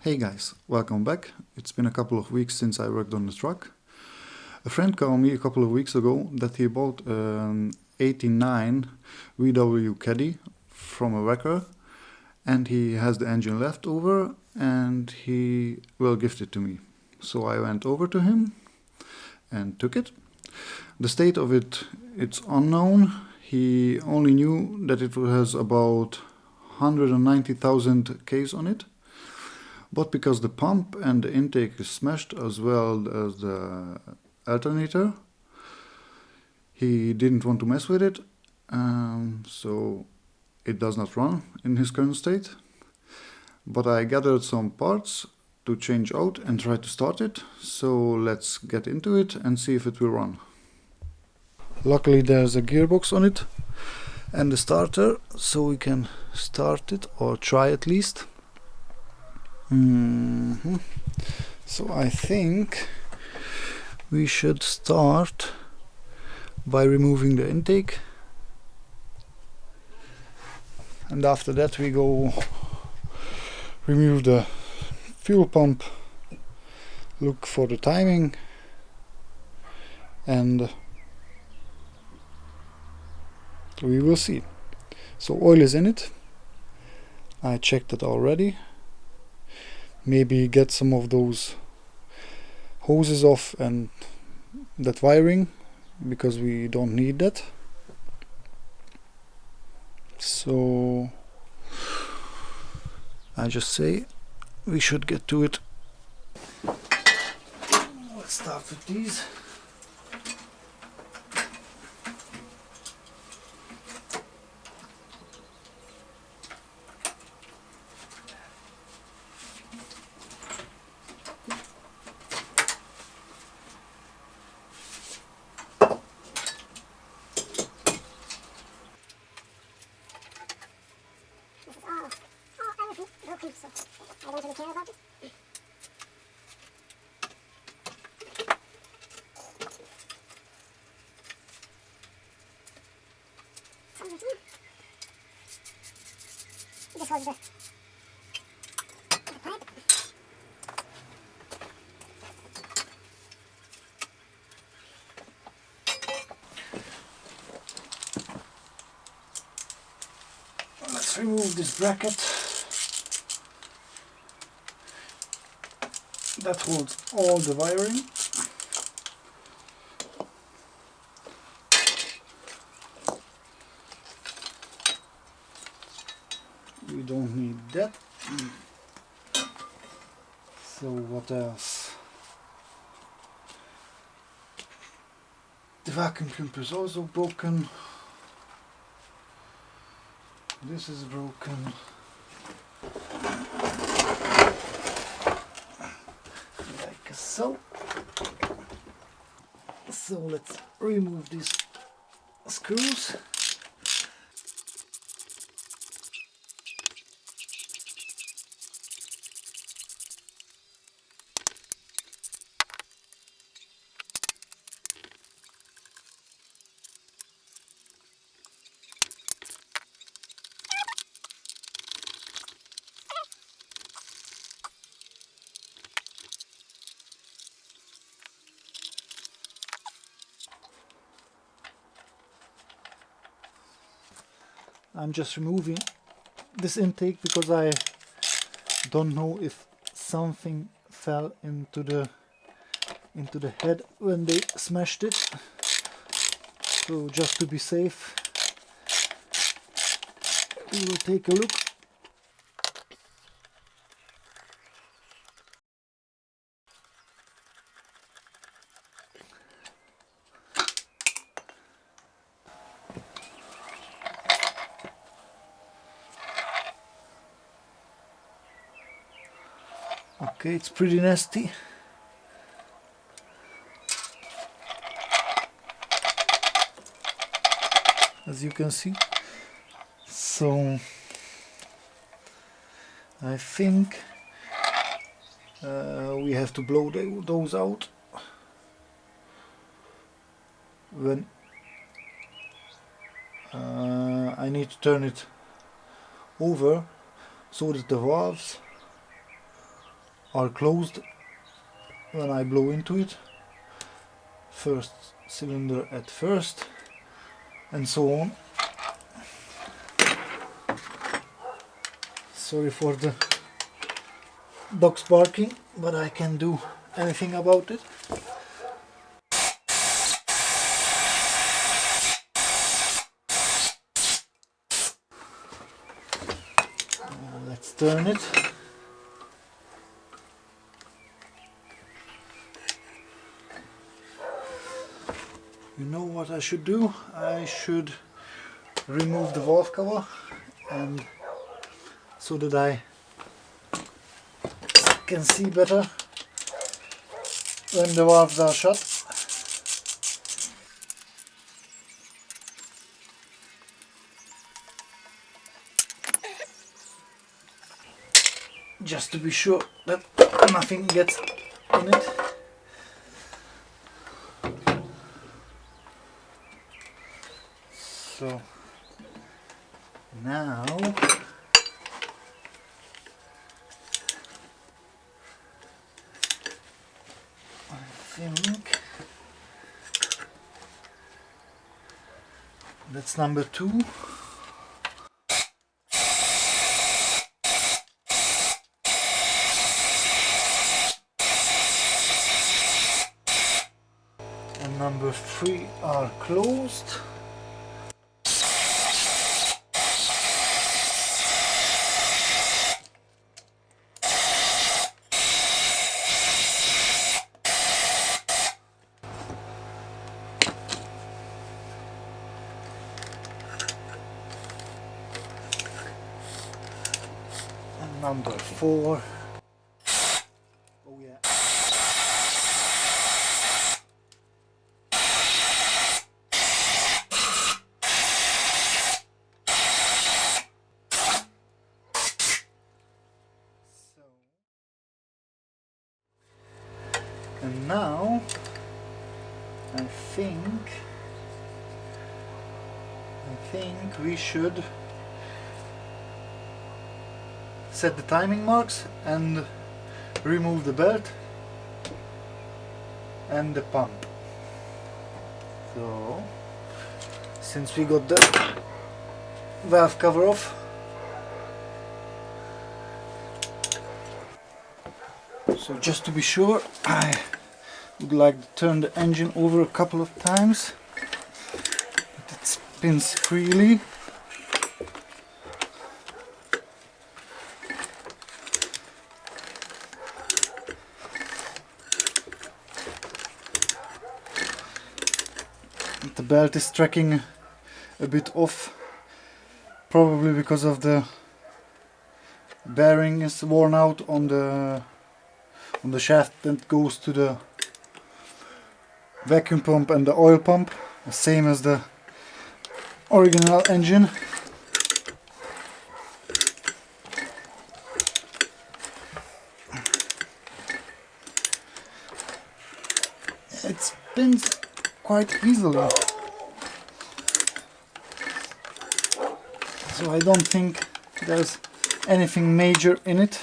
Hey guys, welcome back. It's been a couple of weeks since I worked on the truck. A friend called me a couple of weeks ago that he bought an 89 VW Caddy from a wrecker, and he has the engine left over and he will gift it to me. So I went over to him and took it. The state of it's unknown. He only knew that it has about 190,000 Ks on it. But because the pump and the intake is smashed as well as the alternator, he didn't want to mess with it, so it does not run in his current state. But I gathered some parts to change out and try to start it, so let's get into it and see if it will run. Luckily there's a gearbox on it and the starter, so we can start it or try at least. So I think we should start by removing the intake, and after that we go remove the fuel pump, look for the timing, and we will see. So oil is in it, I checked it already. Maybe get some of those hoses off and that wiring, because we don't need that. So I just say we should get to it. Let's start with these. So I don't really care about it. This holds the pipe. Let's remove this bracket that holds all the wiring. We don't need that. So what else? The vacuum pump is also broken. This is broken. Like so. So let's remove these screws. I'm just removing this intake because I don't know if something fell into the head when they smashed it. So just to be safe, we will take a look. Okay, it's pretty nasty. As you can see. So I think we have to blow those out when I need to turn it over so that the valves are closed when I blow into it. First cylinder at first, and so on. Sorry for the dogs barking, but I can't do anything about it. Let's turn it. You know what I should do? I should remove the valve cover, and so that I can see better when the valves are shut. Just to be sure that nothing gets in it. So now I think that's number 2. And number 3 are closed. Number 4. Oh yeah. And now I think we should set the timing marks and remove the belt and the pump. So since we got the valve cover off, so just to be sure, I would like to turn the engine over a couple of times. It spins freely. The belt is tracking a bit off, probably because of the bearing is worn out on the shaft that goes to the vacuum pump and the oil pump, the same as the original engine. It spins quite easily, so I don't think there's anything major in it.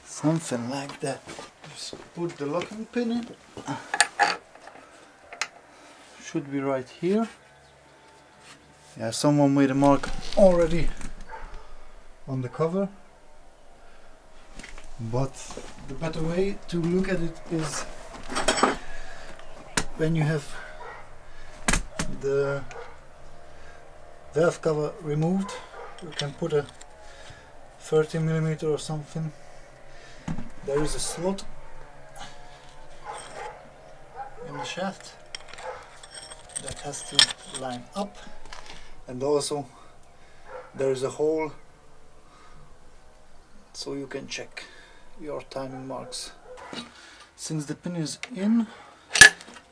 Something like that. Just put the locking pin in. Should be right here. Yeah, someone made a mark already on the cover. But the better way to look at it is when you have the valve cover removed, you can put a 30mm or something. There is a slot in the shaft that has to line up, and also there is a hole so you can check your timing marks. Since the pin is in,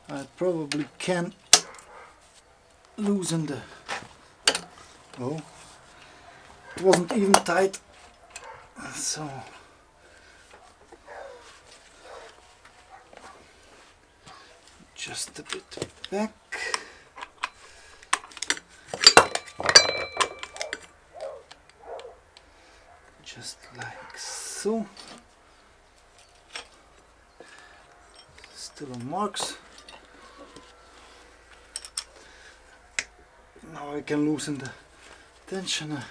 I probably can loosen the Oh, it wasn't even tight, so just a bit back. Just like so. Still on marks. Now I can loosen the tensioner.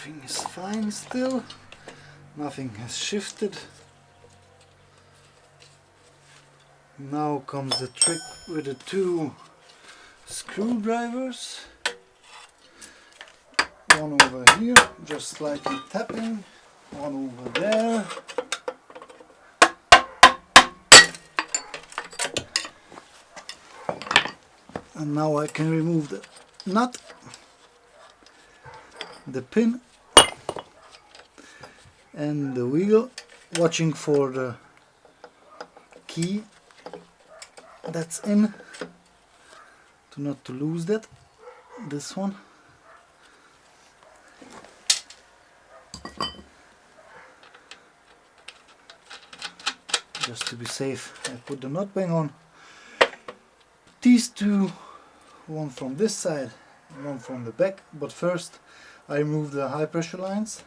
Everything is fine still. Nothing has shifted. Now comes the trick with the two screwdrivers. One over here, just slightly tapping. One over there. And now I can remove the nut, the pin and the wheel, watching for the key that's in, to not to lose that. This one. Just to be safe, I put the nut bang on. These two, one from this side and one from the back, but first I remove the high pressure lines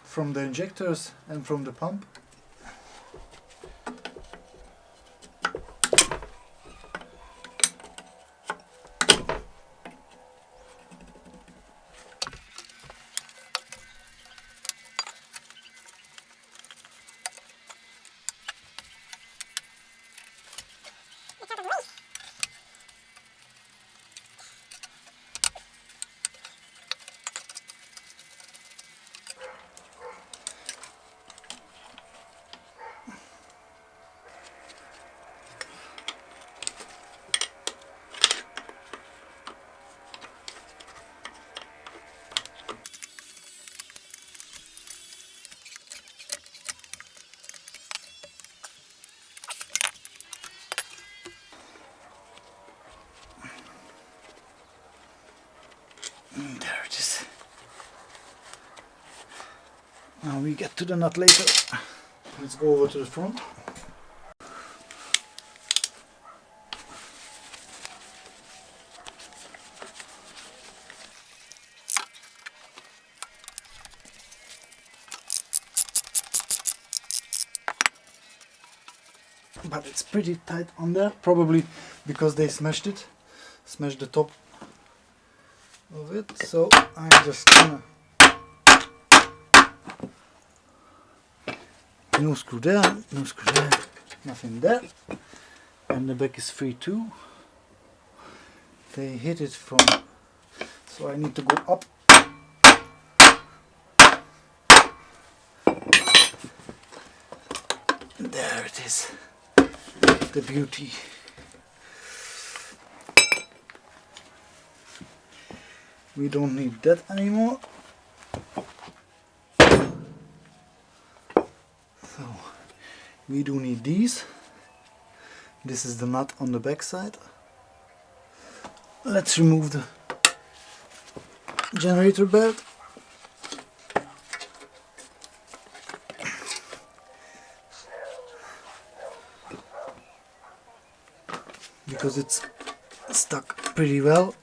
from the injectors and from the pump. There it is. Now we get to the nut later. Let's go over to the front. But it's pretty tight on there, probably because they smashed the top of it, so I'm just gonna no screw there, no screw there, nothing there, and the back is free too. They hit it from, so I need to go up. There it is, the beauty. We don't need that anymore. So we do need these. This is the nut on the back side. Let's remove the generator belt. Because it's stuck pretty well.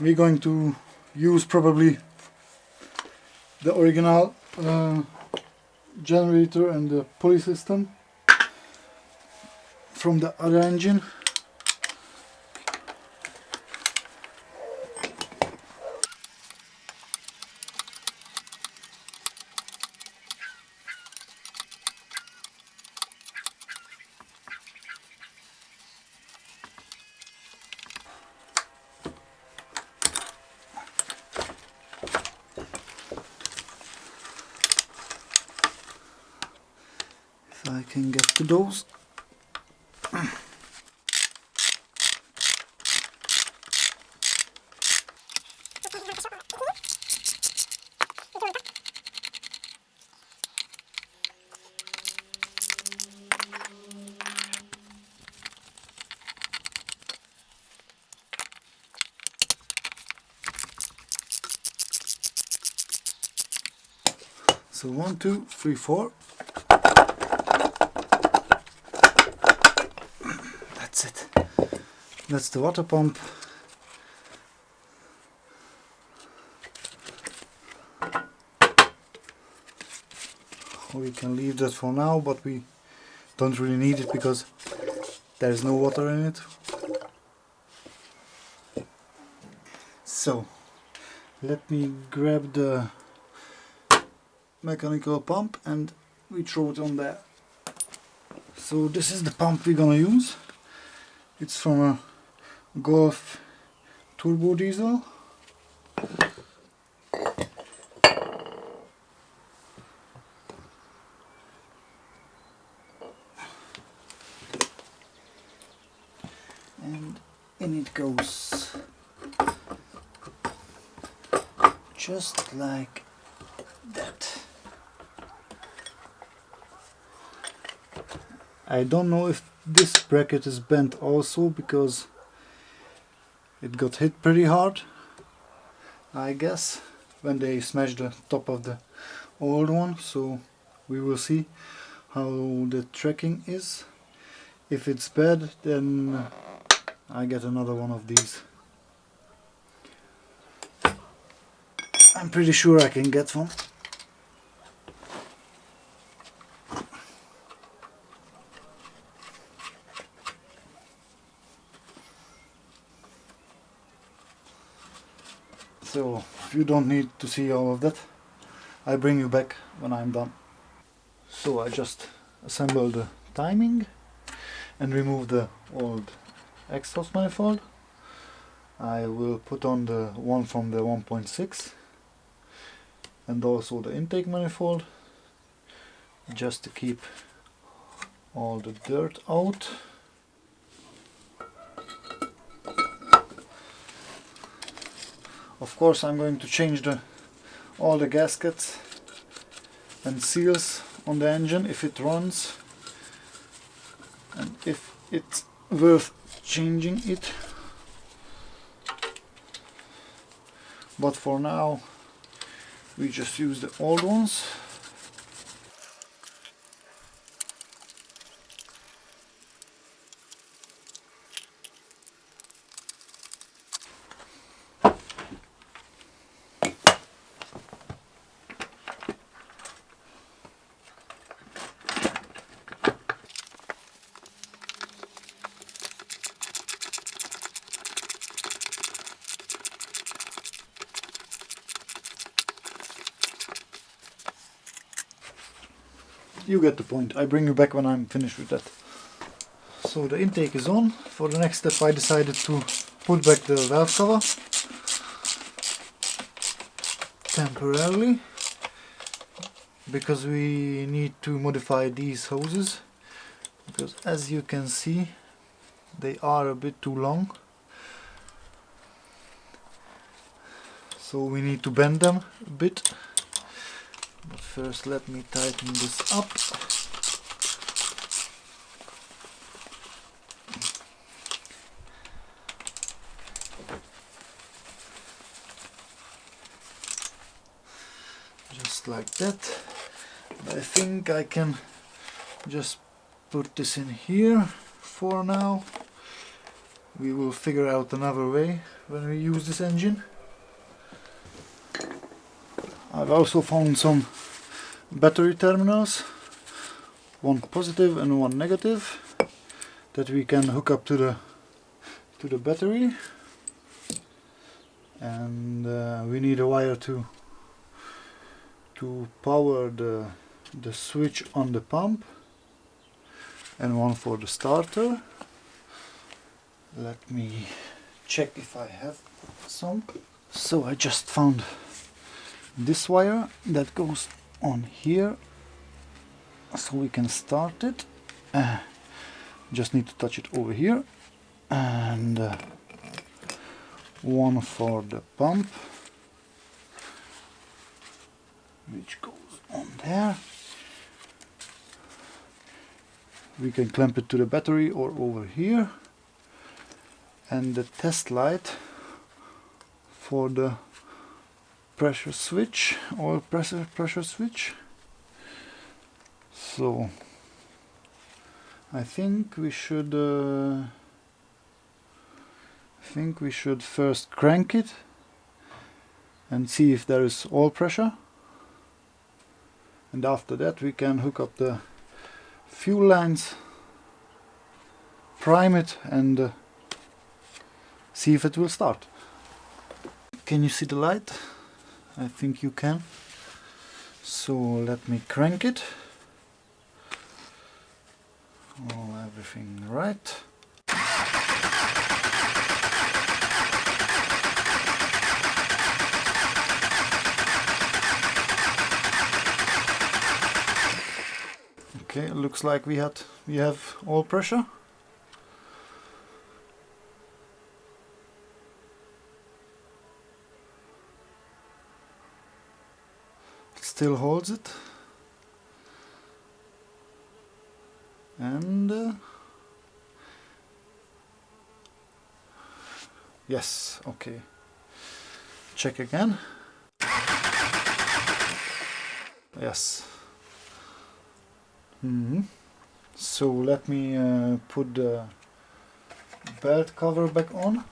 We're going to use probably the original generator and the pulley system from the other engine. if I can get to those. So 1, 2, 3, 4. That's it. That's the water pump. We can leave that for now, but we don't really need it because there's no water in it. So let me grab the mechanical pump and we throw it on there. So this is the pump we're gonna use. It's from a Golf turbo diesel. And in it goes, just like that. I don't know if this bracket is bent also because it got hit pretty hard, I guess, when they smashed the top of the old one, so we will see how the tracking is. If it's bad, then I get another one of these. I'm pretty sure I can get one. So you don't need to see all of that. I bring you back when I'm done. So I just assembled the timing and remove the old exhaust manifold. I will put on the one from the 1.6 and also the intake manifold, just to keep all the dirt out. Of course I'm going to change all the gaskets and seals on the engine if it runs and if it's worth changing it. But for now we just use the old ones. You get the point. I bring you back when I'm finished with that. So the intake is on. For the next step I decided to put back the valve cover temporarily, because we need to modify these hoses, because as you can see they are a bit too long, so we need to bend them a bit. But first let me tighten this up. Just like that. I think I can just put this in here for now. We will figure out another way when we use this engine. I've also found some battery terminals, one positive and one negative, that we can hook up to the battery, and we need a wire to power the switch on the pump, and one for the starter. Let me check if I have some. So I just found this wire that goes on here, so we can start it. Just need to touch it over here, and one for the pump, which goes on there. We can clamp it to the battery or over here, and the test light for the pressure switch, oil pressure switch. So I think we should first crank it and see if there is oil pressure, and after that we can hook up the fuel lines, prime it, and see if it will start. Can you see the light? I think you can. So let me crank it. Everything right. Okay, it looks like we have oil pressure. It still holds it. And yes, okay. Check again. Yes. So let me put the belt cover back on.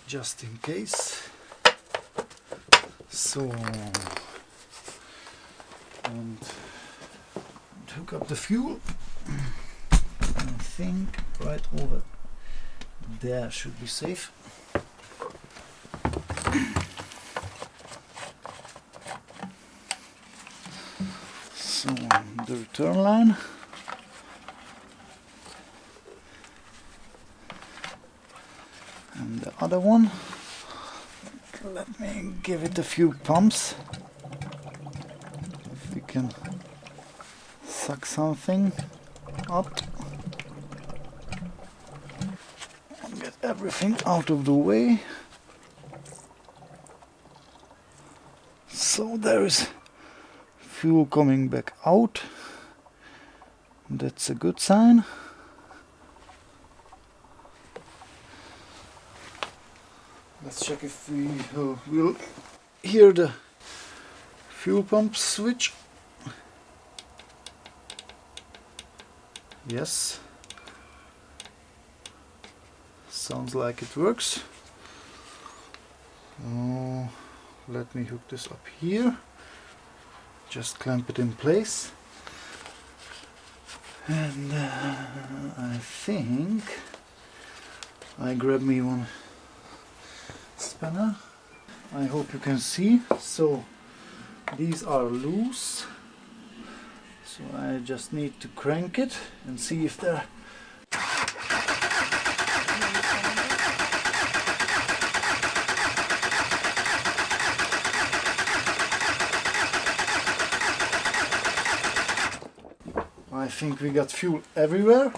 Just in case. So, and hook up the fuel. I think right over there should be safe. So the return line. And the other one. Let me give it a few pumps. If we can suck something up. And get everything out of the way. So there is fuel coming back out. That's a good sign. Let's check if we will hear the fuel pump switch. Yes. Sounds like it works. Let me hook this up here. Just clamp it in place. And I think I grab me one spanner. I hope you can see. So these are loose. So I just need to crank it and see if they're I think we got fuel everywhere.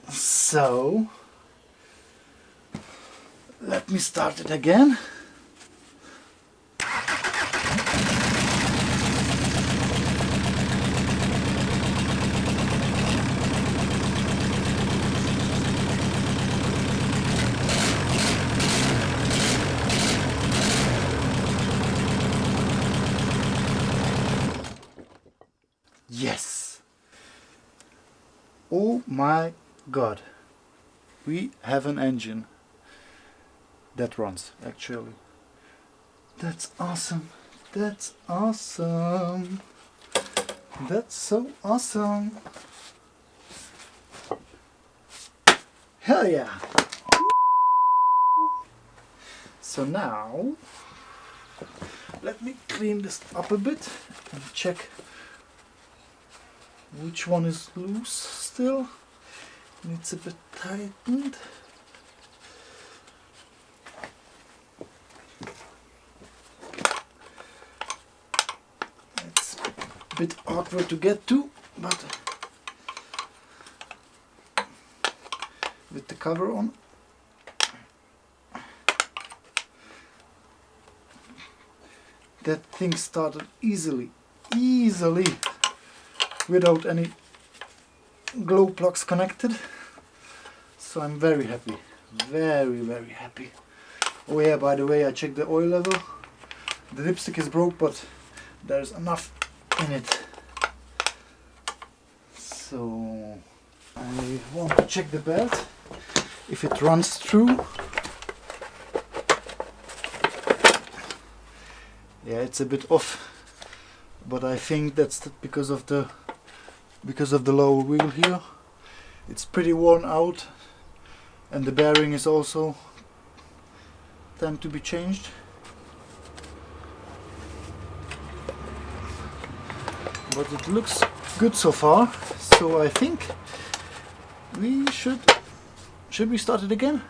So let me start it again. Yes! Oh my God! We have an engine that runs, actually. That's awesome! That's awesome! That's so awesome! Hell yeah! So now let me clean this up a bit and check which one is loose still. Needs a bit tightened. It's a bit awkward to get to, but with the cover on, that thing started easily without any glow plugs connected. So I'm very happy, very happy. Oh yeah, by the way, I checked the oil level. The dipstick is broke, but there's enough in it. So I want to check the belt, if it runs through. Yeah, it's a bit off, but I think that's because of the lower wheel here. It's pretty worn out, and the bearing is also time to be changed. But it looks good so far, so I think we should we start it again?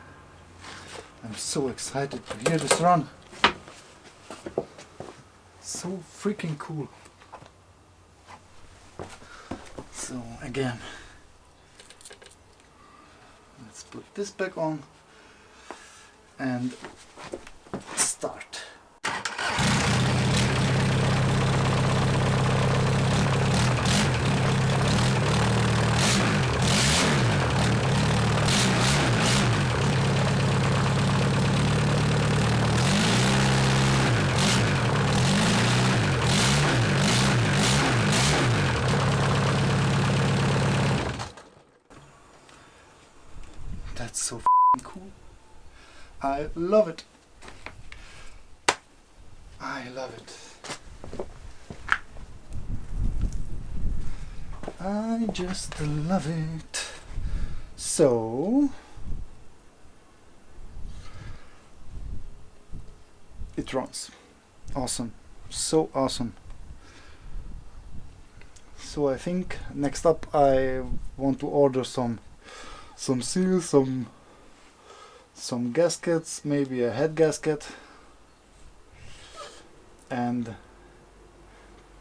I'm so excited to hear this run. So freaking cool. So again, let's put this back on and start. That's so cool. I love it. I love it. I just love it. So it runs. Awesome. So awesome. So I think next up I want to order some seals, some gaskets, maybe a head gasket, and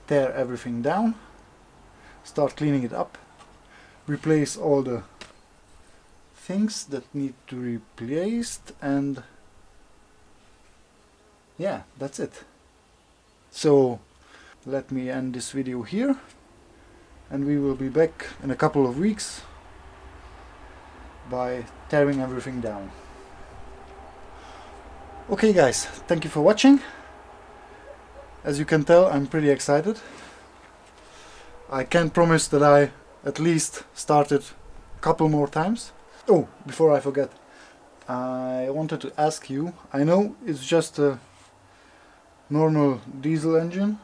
tear everything down, start cleaning it up, replace all the things that need to be replaced, and yeah, that's it. So let me end this video here, and we will be back in a couple of weeks by tearing everything down. Okay guys, thank you for watching. As you can tell, I'm pretty excited. I can promise that I at least started a couple more times. Oh, before I forget, I wanted to ask you, I know it's just a normal diesel engine,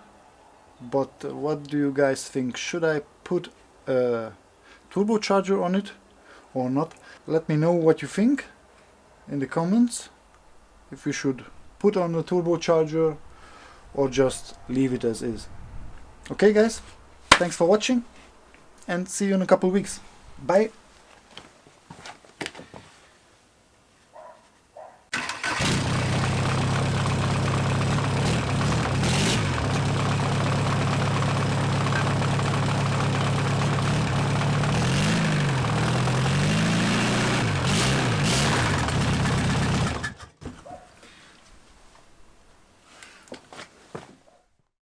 but what do you guys think? Should I put a turbocharger on it or not? Let me know what you think in the comments, if we should put on a turbocharger or just leave it as is. Okay guys, thanks for watching and see you in a couple of weeks. Bye.